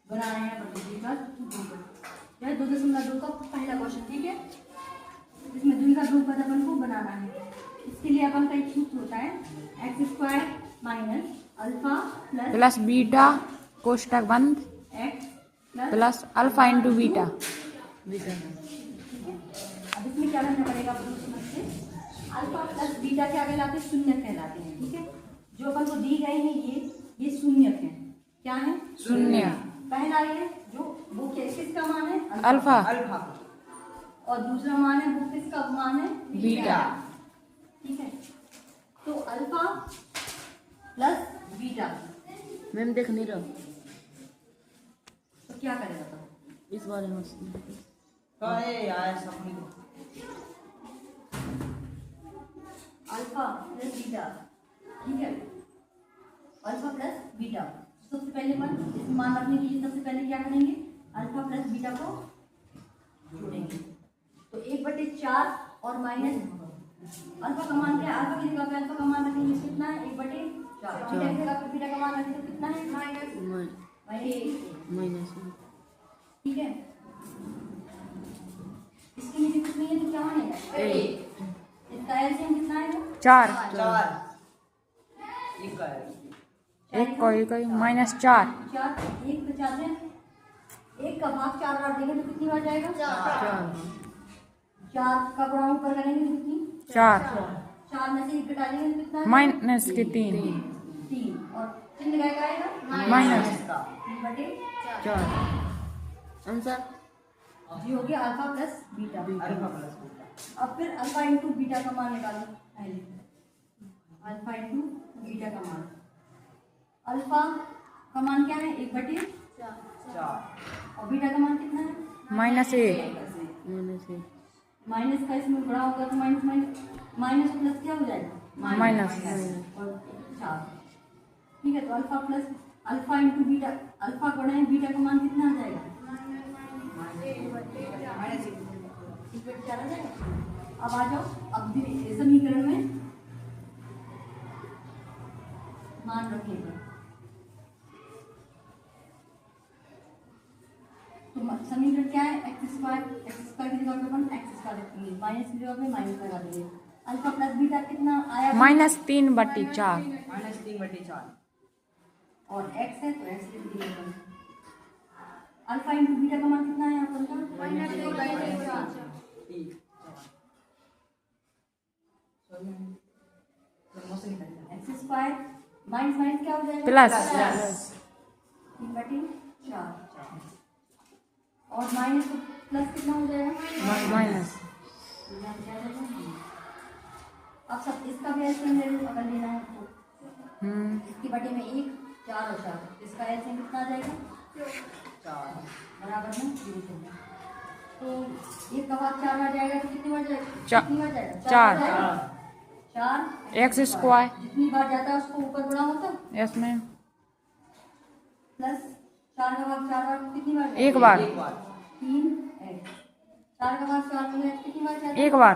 बनाना है का 2.2 का पहला क्वेश्चन, ठीक है। इसमें द्विघात बहुपद अपन को बनाना है। इसके लिए अपन का एक सूत्र होता है x² minus alpha plus beta कोष्टक बंद x plus alpha into beta. अब इसमें क्या करना पड़ेगा अपन समझ से, अल्फा प्लस बीटा क्या कहलाते हैं, शून्य कहलाते हैं, ठीक है। जो अपन को दी गए हैं ये शून्य है, क्या है, शून्य। पहला ये जो वो किसका मान है, अल्फा। और दूसरा मान है वो किसका मान है, बीटा, ठीक है। तो अल्फा प्लस बीटा मैम देख नहीं रहा, तो क्या करेगा तो इस बारे में अल्फा प्लस बीटा, ठीक है। अल्फा प्लस बीटा सबसे पहले इसमें मान रखने के लिए सबसे पहले क्या करेंगे, अल्फा प्लस बीटा को जोड़ेंगे। तो 1/4 और माइनस अल्फा का मान क्या है, अल्फा की जगह पे अल्फा का मान रखेंगे कितना है, 1/4। बीटा की जगह पे बीटा का मान रखेंगे तो कितना है, माइनस, ठीक है। इसके नीचे कुछ नहीं है तो क्या मानेगा, इसका एलसीएम कितना है, 4। 4। एक कोई माइनस 4। 4 1 पे 4 है, 1 का भाग 4 बार देंगे तो कितनी बार जाएगा, 4 का गुणा ऊपर करेंगे तो कितनी, 4 4 में से 1 घटा लेंगे तो कितना, माइनस के 3 और चिन्ह क्या आएगा, माइनस 4 आंसर जी हो गया अल्फा प्लस बीटा। अब फिर अल्फा इंटू बीटा का मान निकालो पहले, अल्फा इंटू बीटा का मान, अल्फा का मान क्या है, 1/4 और बीटा का मान कितना है, -1। माइनस का इसमें बड़ा होगा तो माइनस प्लस क्या हो जाएगा, माइनस और 4, ठीक है। तो alpha plus alpha into beta, alpha गुणा बीटा का मान कितना आ जाएगा, 1/4 आ जाएगा। अब आ जाओ, अब समीकरण में मान रखेगा, तो समीकरण क्या है, x² की जगह पे अपन x² रखेंगे, माइनस की जगह पे माइनस लगा देंगे। अल्फा प्लस बीटा कितना आया, -3/4 और x है तो x लिख दिए। अल्फा इंटू बीटा का मान कितना है अपन का, x² माइनस क्या हो जाएगा, प्लस 3/4 और माइनस प्लस कितना हो जाएगा, माइनस। अब सब इसका भी एलसीएम ले लो अगर लेना है तो, इसकी बटे में 1 4 और 4, इसका एलसीएम कितना आ जाएगा, 4 बराबर में 0। तो 1 का भाग 4 बार जाएगा तो कितनी बार जाएगा, 4 4 x² जितनी बार जाता है उसको ऊपर गुणा होता है, इसमें प्लस 4 का भाग 4 बार कितनी बार, 1 बार, 3 x 4 का भाग 4 में कितनी बार जाता है, 1 बार,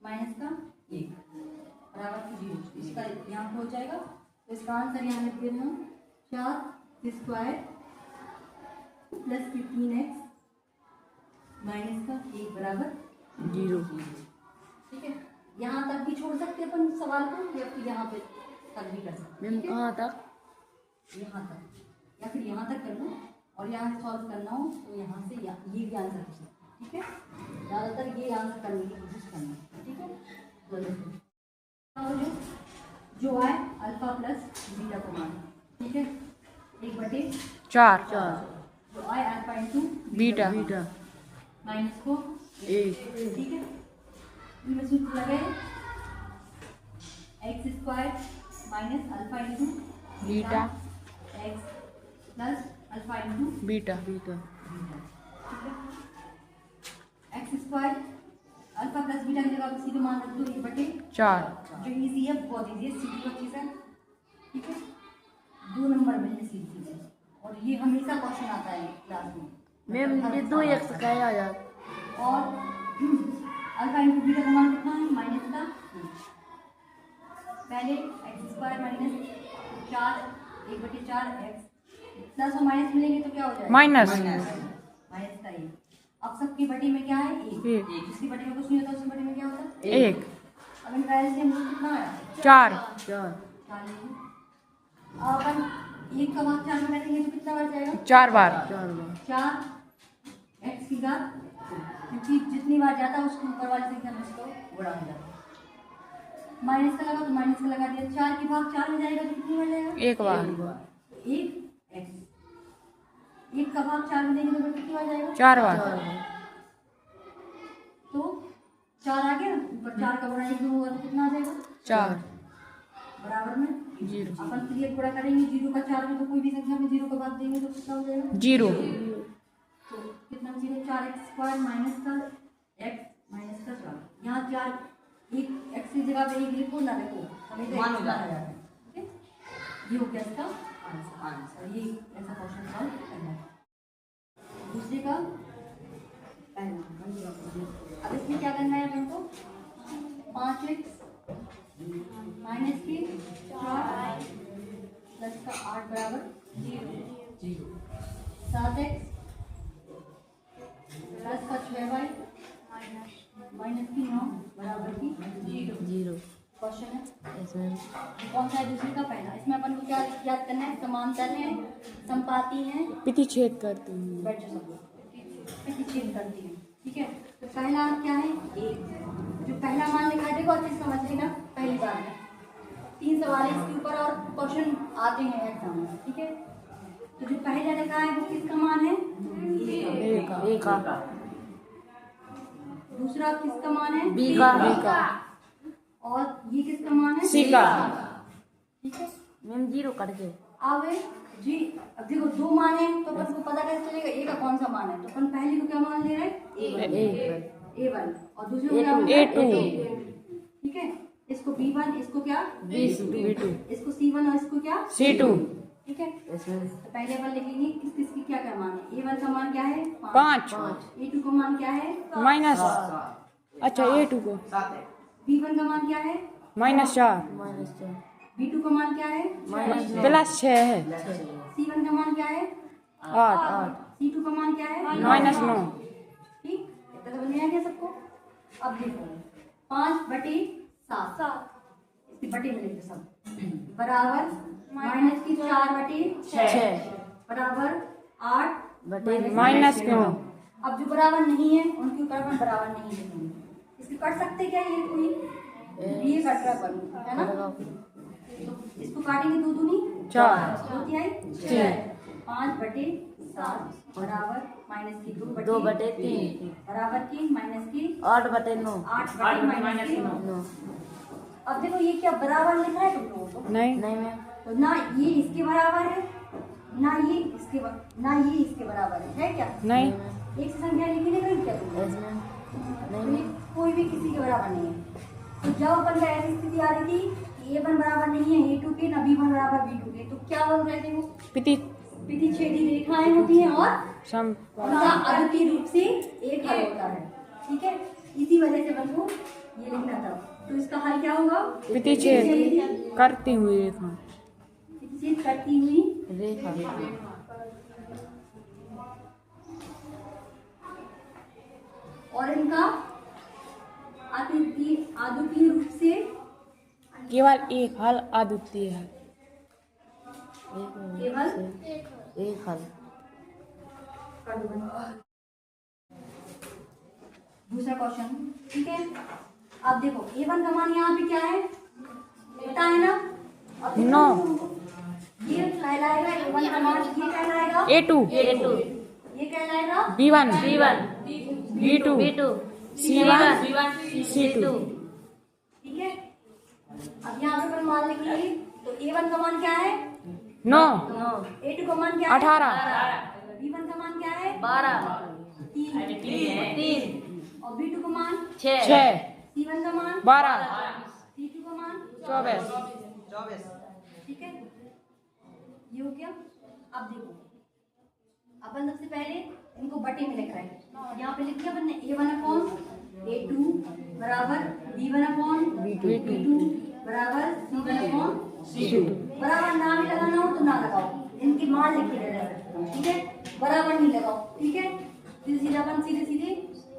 माइनस का 1 बराबर 0। इसका यहाँ हो जाएगा, तो इसका आंसर यहाँ लिख देना 4² प्लस 15x माइनस का 1 बराबर 0। ठीक है। यहाँ तक भी छोड़ सकते हैं अपन सवाल को, या फिर यहाँ पे तक भी कर सकते मैम कहाँ तक, यहाँ तक, या फिर यहाँ तक कर लो और यहाँ सॉल्व करना हो तो यहाँ से ये भी आंसर कर सकते, ठीक है। ज़्यादातर ये आंसर करने की कोशिश करना, ठीक है। जो है अल्फा प्लस बीटा का मान, ठीक है, 1/4 जो आए अल्फा इंटू बीटा माइनस को 1, ठीक है। इनमें सूत्र लगे x² minus alpha into beta x plus alpha into beta ठीक है। x² अल्फा प्लस बीटा की जगह सीधे मान रख दो 1/4 जो इजी है, बहुत इजी है, सीधी चीज है, ठीक है। 2 नंबर में है सीधी चीज, और ये हमेशा क्वेश्चन आता है क्लास में मैम ये 2x का आ जाता, और अल्फा इंटू बीटा का मान कितना है, माइनस का पहले x square minus 4 1/4 x plus और माइनस मिलेंगे तो क्या हो जाएगा? माइनस माइनस का 1। अब सबकी बटी में क्या है? 1। जिसकी बटी में कुछ नहीं होता उसकी बटी में क्या होता है? 1 अब इन एलसीएम कितना आया? 4 4 अब अपन 1 का भाग 4 में करेंगे तो कितना बार जाएगा? 4 बार 4 एक्स की घात, क्योंकि जितनी बार जाता है उसके ऊपर वाली संख्या में उसको गुणा हो जाता है। माइनस का लगा तो माइनस का लगा दिया। 4 की भाग 4 में जाएगा तो कितनी बार जाएगा? 1 बार 1 एक्स। 1 का भाग 4 में देंगे तो कितनी बार जाएगा? 4 बार तो 4 आ गया, ऊपर 4 का गुणा 1 होगा तो कितना आ जाएगा? 4 बराबर में 0 अपन 3 गुणा करेंगे 0 का 4 में, तो कोई भी संख्या में 0 का भाग देंगे तो कितना हो जाएगा? 0 तो कितना बचेगा? 4x स्क्वायर माइनस का x माइनस का 4। यहाँ 4 एक x की जगह पे 1 लिखो ना लिखो, हमें तो x माना जाता है। ठीक है, ये हो गया इसका आंसर। ये ऐसा क्वेश्चन सॉल्व करना है। दूसरे का पहला। अब इसमें क्या करना है अपन को? 5x माइनस की 4 प्लस का 8 बराबर 0। 7x प्लस का 6y माइनस की 9 बराबर की 0। क्वेश्चन है इसमें कौन सा है? दूसरे का पहला। इसमें अपन को क्या याद करना है? समांतर है, संपाती है, प्रतिच्छेद करते हैं। बैठ जाओ सब लोग, प्रतिच्छेद करती है। ठीक है, तो पहला क्या है? 1। जो पहला मान लिखा है देखो अच्छे से समझ लेना, पहली बार में 3 सवाल है इसके ऊपर और क्वेश्चन आते हैं एग्जाम में। ठीक है, तो जो पहला लिखा है वो किसका मान है? A का दूसरा किसका मान है? B का और ये किसका मान है? C का। ठीक है, मैम 0 करके अब जी अब देखो 2 मान है तो अपन को पता कैसे चलेगा ए का कौन सा मान है? तो अपन पहले को क्या मान ले रहे हैं? A1 और दूसरे को क्या मान रहे हैं? A2। ठीक है, इसको B1, इसको क्या? B2 इसको C1 और इसको क्या? C2। ठीक है, इसमें तो पहले अपन लिखेंगे किस किसकी क्या क्या मान है। A1 का मान क्या है? 5 A2 का मान क्या है? माइनस अच्छा A2 को B1 का मान क्या है? -4 -4 B2 का मान क्या है? +6 है C1 का मान क्या है? 8 C2 का मान क्या है? -9 ठीक, इतना समझ में आ गया सबको? अब देखो 5/7 इसकी बटे में लिखो सब बराबर माइनस की 4/6 बराबर 8 -9 अब जो बराबर नहीं है उनके ऊपर अपन बराबर नहीं लिखेंगे। इसके कट सकते क्या? ये कोई ये कट रहा पर है ना, तो इसको काटेंगे 2 दूनी 4 होती है 5/7 बराबर माइनस की 2/3 बराबर की माइनस की 8/9 8/-9। अब देखो ये क्या बराबर लिखा है तुम लोगों को? नहीं नहीं मैम तो ना ये इसके बराबर है ना ये इसके बराबर है क्या? नहीं एक से संख्या लिखी नहीं गई क्या तुमने? इसमें तो ये कोई भी किसी के बराबर नहीं है। तो जब अपन का ऐसी स्थिति आ रही थी कि A1 बराबर नहीं है A2 के ना B1 बराबर B2 के, तो क्या बोल रहे थे वो? प्रतिच्छेदी रेखाएं होती हैं और उनका अद्वितीय रूप से एक हल होता है। ठीक है, इसी वजह से अपन को ये लिखना था। तो इसका हल क्या होगा? प्रतिच्छेद करती हुई रेखा प्रतिच्छेद करती हुई रेखा और इनका अद्वितीय रूप से केवल एक हल अद्वितीय है। केवल एक हल दूसरा क्वेश्चन। ठीक है, अब देखो A1 का मान यहाँ पे क्या है पता है ना? अब देखो, 9 ये कहलाएगा A1 का मान, ये कहलाएगा A2 ये कहलाएगा B1 B2 B2 C1 C2। ठीक है, अब यहाँ पे अपन मान लिखेंगे तो A1 का मान क्या है? 9 A2 का मान क्या है? 18 B1 का मान क्या है? 3 और B2 का मान 6 C1 का मान 12 C2 का मान 24। ठीक है, ये हो गया। अब देखो अपन सबसे पहले इनको बटे में लिख रहे हैं। यहाँ पे लिख दिया अपन ने A1/A2 बराबर B1/B2 बराबर C1/C2 बराबर ना भी लगाना हो तो ना लगाओ, इनकी मान लिख के ले सकते हो, ठीक है। बराबर नहीं लगाओ, ठीक है। सीधे सीधे अपन सीधे सीधे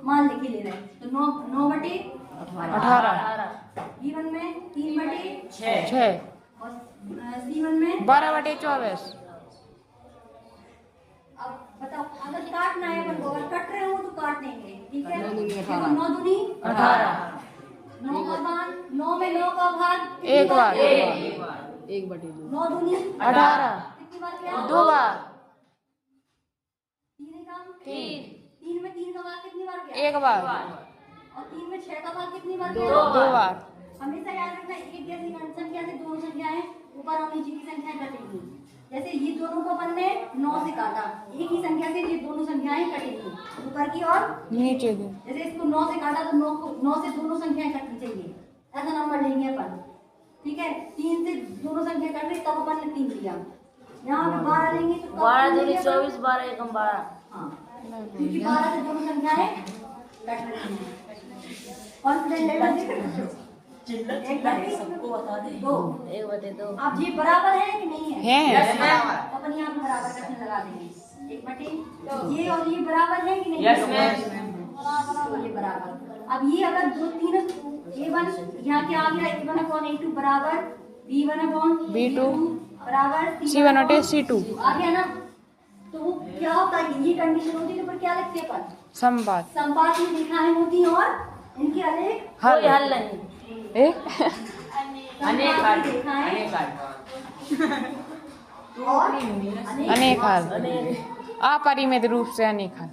मान लिख के ले रहे हैं। तो 9 बटे 18 B1 में 3 बटे 6 और C1 में 12/24। अब बताओ, अगर काटना है अपन को, अगर कट रहे हो तो काट देंगे, ठीक है। 9 दूनी 18 9 का भाग, 9 में 9 का भाग एक बार 9 दूनी 18 कितनी बार किया? 2 बार 3 का 3 में 3 का भाग कितनी बार किया? 1 बार और 3 में 6 का भाग कितनी बार 2 किया? बार। हमेशा याद रखना, एक जैसी संख्या से दोनों संख्याएं ऊपर और नीचे की संख्याएं कटेंगी। जैसे ये दोनों को अपन ने 9 से काटा, एक ही संख्या से ये दोनों संख्याएं कटेंगी, ऊपर की और नीचे की। जैसे इसको 9 से काटा तो 9 से दोनों संख्याएं कटनी चाहिए, ऐसा नंबर लेंगे अपन, ठीक है। 3 से दोनों संख्या कट रही तब अपन ने 3 लिया। यहाँ पे 12 लेंगे तो 12 दूनी 24, 12 एकम 12। हाँ, क्योंकि 12 से दोनों संख्याएं कट रही हैं। कॉन्फिडेंट लेवल एक बटे सबको बता दे 2 1 बटे 2। अब ये बराबर है कि नहीं है? है। तो अपन यहाँ पे बराबर करने लगा देंगे, 1 बटे ये और ये बराबर है कि नहीं? Yes ma'am. तो ये बराबर। अब ये अगर दो तीन A1 यहाँ क्या आ गया, A1/A2 बराबर B1/B2 बराबर C1/C2 आ गया ना। तो क्या होता है, ये कंडीशन होती है तो फिर क्या लिखते हैं अपन? संपात संपात में दिखाएं होती हैं और इनके अनेक कोई हल नहीं। अनेक और अनेक हल, अपरिमित रूप से अनेक हल।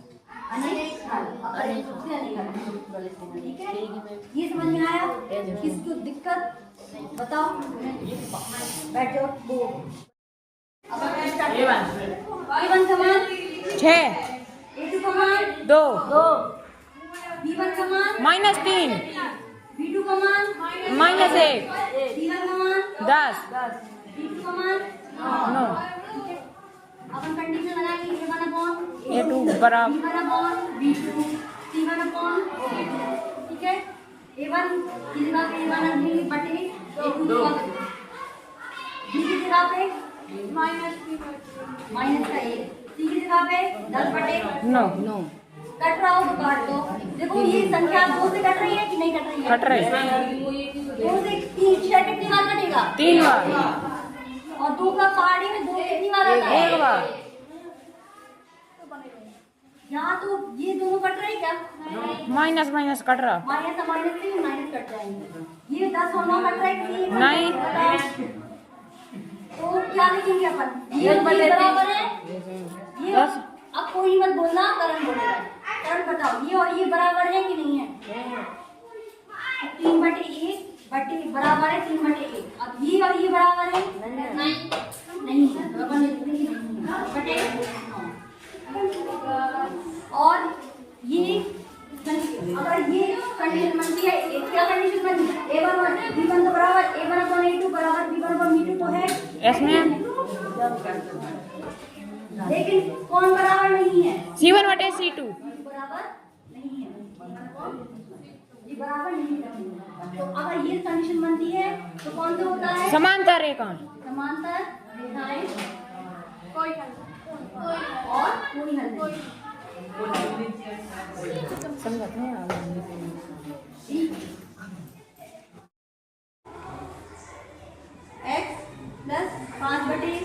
अनेक रूप से अनेक हल, ठीक है। ये समझ में आया? किसको दिक्कत बताओ, बैठ जाओ। A1 का मान 6 A2 का मान 2 B1 का मान -3 B2 का मान -1 C1 का मान 10 B2 का मान 9 ठीक है। अपन कंडीशन लगाएंगे, A1/A2 A2 बराबर B1/B2 C1/C2, ठीक है। A1 की जगह पे A1 बटे A2 की जगह पे B की जगह पे माइनस का 1, C की जगह पे 10 बटे 9 कट रहा हो तो काट दो। देखो ये संख्या 2 से कट रही है कि नहीं कट रही है? कट रही 2 से 3 6 कितनी बार कटेगा? 3 बार और 2 का पहाड़ी में 2 कितनी बार आता है? 1 बार। यहाँ तो ये दोनों कट रहे क्या? माइनस माइनस कट रहा माइनस से माइनस कट जाएंगे। ये 10 और 9 कट रहे कि नहीं। तो क्या लिखेंगे अपन? ये बराबर है ये। 10। अब कोई मत बोलना, करण बोलेगा। करण बताओ, ये और ये बराबर है कि नहीं है? 3/1 बटे बराबर है 3/1। अब ये और ये बराबर है? नहीं है, तो अपन लिखेंगे बटे 9। और ये अगर ये कंडीशन बनती है, क्या कंडीशन बनती है? A1 तो बराबर A1/A2 बराबर B1/B2 तो है इसमें लेकिन कौन बराबर नहीं है? C1/C2 बराबर नहीं है, ये बराबर नहीं है। तो अगर ये कंडीशन बनती है तो कौन सा होता है? समांतर रेखाएं। समांतर रेखाएं कोई हल और कोई हल नहीं। समझते हैं आप? x प्लस 5/3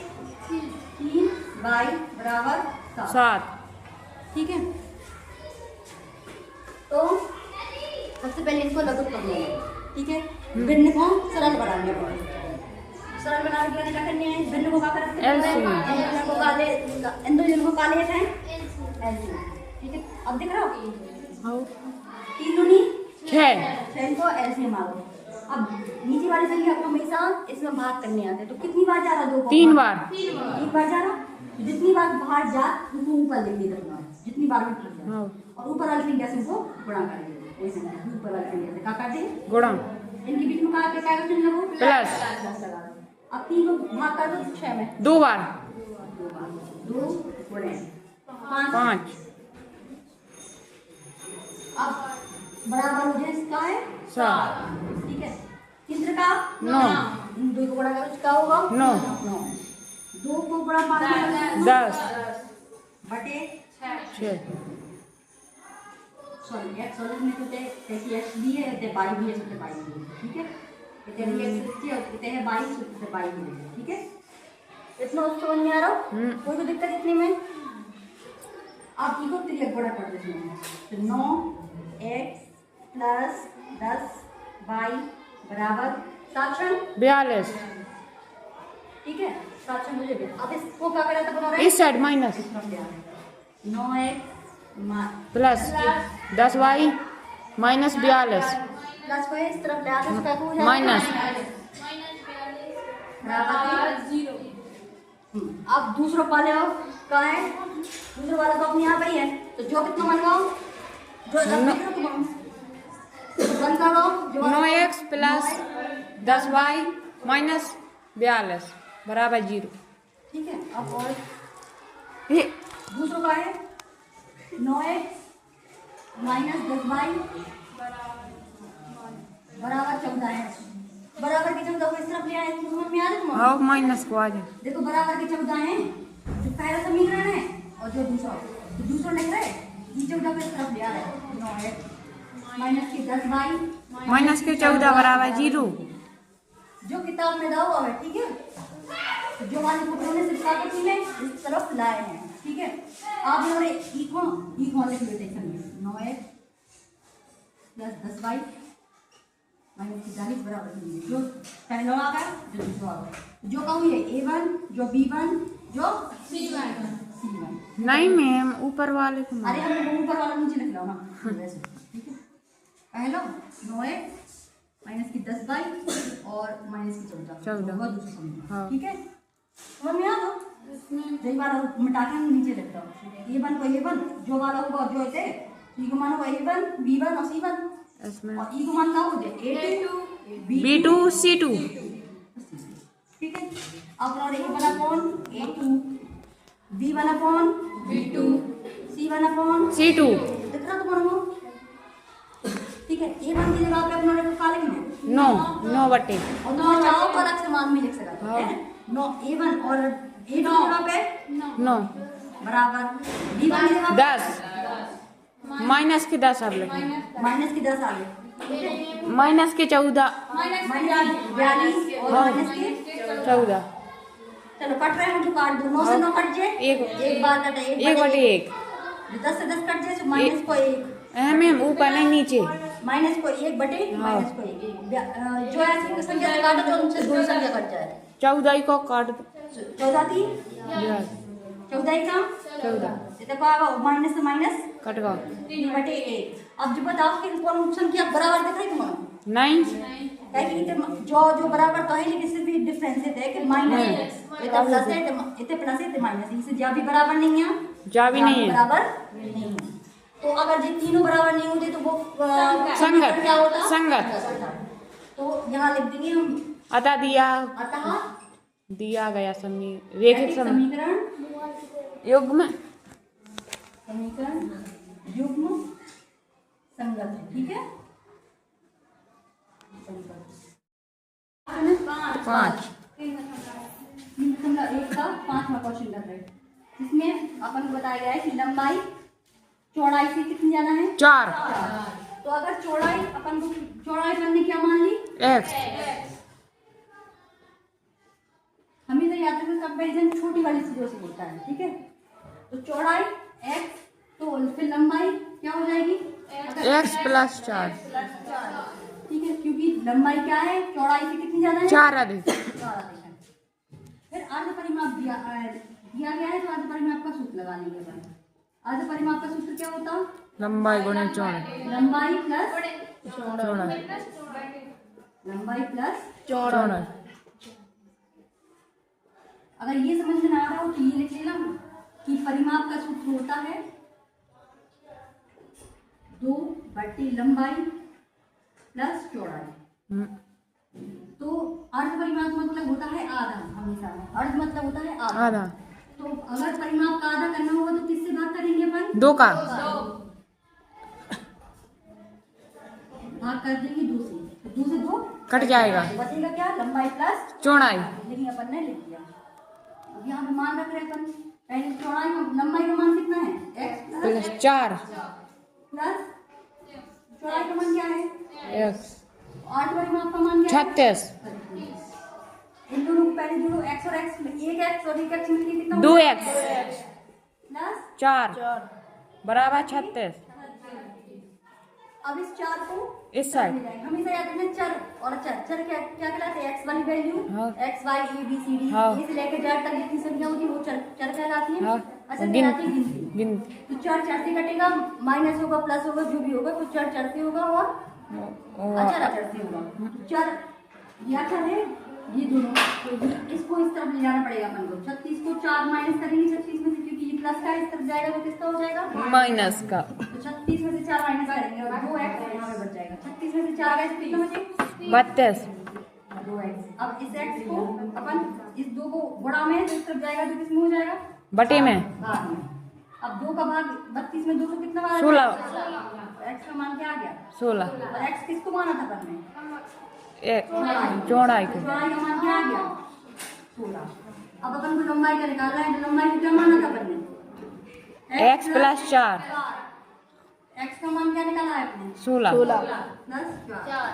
y बराबर 7। ठीक है। तो सबसे पहले इनको लघु कर लेंगे, ठीक है। भिन्न को सरल बनाने पड़ेगा। सरल बनाने के लिए क्या करने हैं? भिन्न को क्या करते हैं? इन दो जन को काले हैं एलसीएम, ठीक है। अब दिख रहा हो 3 दूनी 6 को एलसीएम मारो। अब नीचे वाली संख्या को हमेशा इसमें भाग करने आते हैं, तो कितनी बार जा रहा? 2 बार। 3 बार। 1 बार जा रहा। जितनी बार बाहर जा उनको ऊपर लिख देना, जितनी बार भी ठीक है। और ऊपर वाली संख्या से उनको गुणा कर देंगे, वही संख्या ऊपर वाली संख्या से क्या कर देंगे? गुणा। इनके बीच में क्या क्या चिन्ह लगो? प्लस। अब 3 को भाग कर दो 6 में। 2 बार 2 गुणे 5। अब बराबर हो जाए इसका है 7। ठीक है। किंत्र का 9। इन दो को बड़ा करो क्या होगा 9 9 2 को बड़ा पाना 10 बटे 6 सॉरी एक्स सॉलिड में तो कैसी एक्स भी है ते बाई भी है तो बाई भी है ठीक है इतने एक्स लिखती है इतने है 22 तो बाई भी है ठीक है इतना उसको समझ में आ रहा हो कोई तो दिक्कत इतनी में आप इको त्रियक बड़ा कर देते हैं तो 9x प्लस 10y बराबर 7 ठीक है 7 मुझे भी अब इसको क्या करा था बना रहे इस side minus 9x plus 10y minus 42 plus को इस तरफ ले आकर इसका हो जाएगा माइनस बराबर 0 अब दूसरा वाले आओ कहाँ है दूसरा वाला तो अपने यहाँ पे ही है तो जो कितना मनवाओ जो बंद करो जो 9x प्लस 10y माइनस 42 बराबर 0 ठीक है अब और ये दूसरा का है 9x माइनस 10y बराबर 14 है बराबर के 14 को इस तरफ ले आए तो समझ में आ रहा है तुम्हारे हाँ माइनस को आ जाए देखो बराबर के 14 है जो पहला समीकरण है और जो दूसरा तो दूसरा लिख रहे ये 14 को इस तरफ ले आ रहा है 9x माइनस के 10y माइनस के 14 बराबर 0 जो किताब में दवा हुआ है ठीक है जो वाले पुत्रों ने सिर्फ कागज में इस तरफ लाए हैं ठीक है आप लोग इको लिख लेते हैं 9x प्लस 10y माइनस की 40 बराबर जो पहला आ गया जो दूसरा आ गया जो कहूँ ये a1 जो b1 जो c1 नहीं मैम ऊपर वाले को अरे हम ऊपर वाला नीचे लिख लो ना वैसे ठीक है पहला 9x माइनस की 10y और माइनस की 14 दूसरा समीकरण हाँ। ठीक है समझ में आ गया यही वाला मिटा के हम नीचे लिखता हूँ a1 को a1 जो वाला होगा जो थे c को मान होगा a1 b1 और c1 इसमें और e को मान क्या हो जाए a2 B2 C2 ठीक है अब और a वाला कौन a2 b वाला कौन b2 c वाला कौन C2 दिख रहा तुम्हारा को ठीक है a1 की जगह पे अपना लिखा लिखना 9 बटे और तुम चाहो तो अलग से मान में लिख सकते हैं 9 a1 और a2 की जगह पे 9 बराबर b1 की जगह पे 10 माइनस के 10 अब लिख माइनस की 10 आ गए माइनस के 14 माइनस 42 और माइनस के 14 चलो कट रहे हैं जो काट दो 9 से 9 कट जाए एक बार कटे 1 बटे 1 10 से 10 कट जाए तो माइनस को 1 मैम ऊपर नहीं नीचे माइनस को 1 बटे माइनस को 1 जो ऐसी संख्या से काटो तो उनसे दो संख्या कट जाए 14 को काट दो 14 थी 14 का 14 देखो अब माइनस से माइनस कट गया 3 बटे 1 अब जो बताओ कि कौन संख्या बराबर दिख रही तुम्हारा नहीं जो जो बराबर कहे लेकिन सिर्फ एक डिफरेंस है कि माइनस इतना प्लस है इतने प्लस है इतने माइनस इससे जा भी बराबर नहीं है जा भी नहीं है बराबर नहीं है तो अगर ये तीनों बराबर नहीं होते तो वो संगत क्या होता संगत तो यहाँ लिख देंगे हम अतः दिया अतः दिया गया रेखिक समीकरण युग्म समीकरण युग्म संगत है ठीक है 5 एक का 5वां क्वेश्चन कर रहे हैं इसमें अपन को बताया गया है कि लंबाई चौड़ाई से कितनी ज्यादा है 4 तो अगर चौड़ाई अपन को चौड़ाई करने क्या मान ली x हमें तो याद रखना कंपैरिजन छोटी वाली चीजों से होता है ठीक है तो चौड़ाई x तो फिर लंबाई क्या हो जाएगी x प्लस 4 ठीक है क्योंकि लंबाई क्या है चौड़ाई से कितनी ज्यादा है 4 अधिक फिर अर्ध परिमाप दिया गया है तो अर्ध परिमाप का सूत्र लगा लेंगे अपन अर्ध परिमाप का सूत्र क्या होता लंबाई गुणे चौड़ाई लंबाई प्लस चौड़ाई लंबाई प्लस चौड़ाई अगर ये समझ में ना आ रहा हो तो ये लिख लेना कि परिमाप का सूत्र होता है 2 बटे लंबाई प्लस चौड़ाई तो अर्ध परिमाप मतलब होता है आधा हमेशा अर्ध मतलब होता है आधा तो अगर परिमाप का आधा करना होगा तो किससे भाग करेंगे अपन 2 का भाग कर देंगे 2 से तो 2 से 2 कट जाएगा। बचेगा क्या? लंबाई प्लस चौड़ाई। लेकिन अपन ने लिख दिया। अब यहाँ पे मान रख रहे हैं अपन, पहले चौड़ाई का लंबाई का मान कितना है? x प्लस 4 प्लस चौड़ाई का मान क्या है? x 8 वाली माप का मान क्या है? 36। इन दोनों को पहले जोड़ो, x और x में एक x और एक x मिलके कितना? 2x प्लस 4 बराबर 36। अब इस 4 को इस साइड हमेशा याद रखना, चर और चर। चर क्या क्या कहलाते हैं? x वाली वैल्यू हाँ। x y a b c d हाँ। a से लेकर z तक जितनी संख्या होती है वो चर चर कहलाती है। हाँ। अच्छा कहलाती है गिनती। गिनती। तो चर चर से कटेगा, माइनस होगा प्लस होगा जो भी होगा, तो चर चर से होगा और अचर अचर से होगा। तो चर ये अचर है, ये दोनों, तो इसको इस तरफ ले जाना पड़ेगा अपन को। 36 को 4 माइनस करेंगे 36 में से, क्योंकि ये प्लस का इस तरफ जाएगा तो किसका हो जाएगा? माइनस का। तो 36 में से 4 माइनस करेंगे और 2x यहाँ पे बच जाएगा। 36 में से 4 गए तो कितना बचे? 32। 2x। अब इस x को अपन इस 2 को गुणा में इस तरफ जाएगा तो किसमें हो जाएगा? बटे में। भाग में। अब 2 का भाग 32 में 2 को कितना बार? 16। x का मान क्या आ गया? 16। और x किसको माना था अपन ने? एक चौड़ाई को। चौड़ाई का मान क्या आ गया? 16। अब अपन को लंबाई का निकालना है, तो लंबाई को क्या माना था अपन ने? x प्लस 4 x का मान क्या निकाला है आपने? 16 प्लस 4।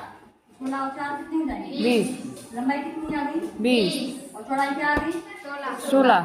16 और 4 कितने हो जाएंगे? 20। लंबाई कितनी आ गई? 20 और चौड़ाई क्या आ गई? 16।